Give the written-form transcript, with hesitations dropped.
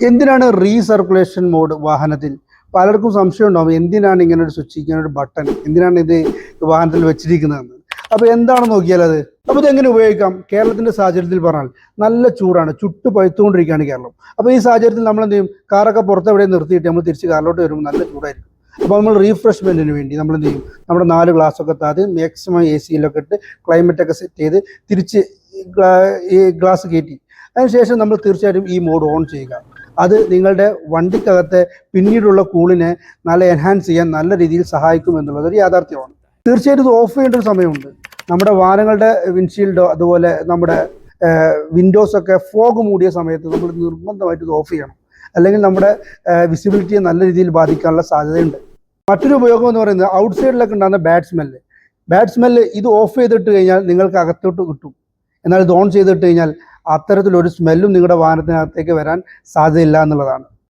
എന്തിനാണ് recirculation mode വാഹനത്തിൽ? പലർക്കും സംശയം ഉണ്ടാവും, എന്തിനാണ് ഇങ്ങനെ ഒരു സ്വിച്ച്, ഇങ്ങനെ ഒരു ബട്ടൺ, എന്തിനാണ് ഇത് വാഹനത്തിൽ വെച്ചിരിക്കുന്നതെന്ന്. അപ്പോൾ എന്താണെന്ന് നോക്കിയാൽ അപ്പോൾ ഇതെങ്ങനെ ഉപയോഗിക്കാം? കേരളത്തിൻ്റെ സാഹചര്യത്തിൽ പറഞ്ഞാൽ നല്ല ചൂടാണ്, ചുട്ട് പഴുത്തുകൊണ്ടിരിക്കുകയാണ് കേരളം. അപ്പോൾ ഈ സാഹചര്യത്തിൽ നമ്മൾ എന്ത് ചെയ്യും? കാറൊക്കെ പുറത്ത് എവിടെ നിർത്തിയിട്ട് നമ്മൾ തിരിച്ച് കാറിലോട്ട് വരുമ്പോൾ നല്ല ചൂടായിരിക്കും. അപ്പോൾ നമ്മൾ റീഫ്രഷ്മെൻറ്റിന് വേണ്ടി നമ്മൾ എന്ത് ചെയ്യും? നമ്മുടെ 4 ഗ്ലാസ്സൊക്കെ താത് മാക്സിമം AC-യിലൊക്കെ ഇട്ട് ക്ലൈമറ്റൊക്കെ സെറ്റ് ചെയ്ത് തിരിച്ച് ഈ ഗ്ലാസ് കയറ്റി അതിനുശേഷം നമ്മൾ തീർച്ചയായിട്ടും ഈ മോഡ് ഓൺ ചെയ്യുക. അത് നിങ്ങളുടെ വണ്ടിക്കകത്തെ പിന്നീടുള്ള കൂളിനെ നല്ല എൻഹാൻസ് ചെയ്യാൻ നല്ല രീതിയിൽ സഹായിക്കും എന്നുള്ളത് ഒരു യാഥാർത്ഥ്യമാണ്. തീർച്ചയായിട്ടും ഇത് ഓഫ് ചെയ്യേണ്ട ഒരു സമയമുണ്ട്. നമ്മുടെ വാഹനങ്ങളുടെ വിൻഷീൽഡോ അതുപോലെ നമ്മുടെ വിൻഡോസൊക്കെ ഫോഗ് മൂടിയ സമയത്ത് നമ്മൾ നിർബന്ധമായിട്ട് ഇത് ഓഫ് ചെയ്യണം. അല്ലെങ്കിൽ നമ്മുടെ വിസിബിലിറ്റിയെ നല്ല രീതിയിൽ ബാധിക്കാനുള്ള സാധ്യതയുണ്ട്. മറ്റൊരു ഉപയോഗം എന്ന് പറയുന്നത് ഔട്ട്സൈഡിലൊക്കെ ഉണ്ടാകുന്ന ബാഡ് സ്മെല്ല് ഇത് ഓഫ് ചെയ്തിട്ട് കഴിഞ്ഞാൽ നിങ്ങൾക്ക് അകത്തോട്ട് കിട്ടും. എന്നാൽ ഇത് ഓൺ ചെയ്തിട്ട് കഴിഞ്ഞാൽ അത്തരത്തിലൊരു സ്മെല്ലും നിങ്ങളുടെ വാഹനത്തിനകത്തേക്ക് വരാൻ സാധ്യതയില്ല എന്നുള്ളതാണ്.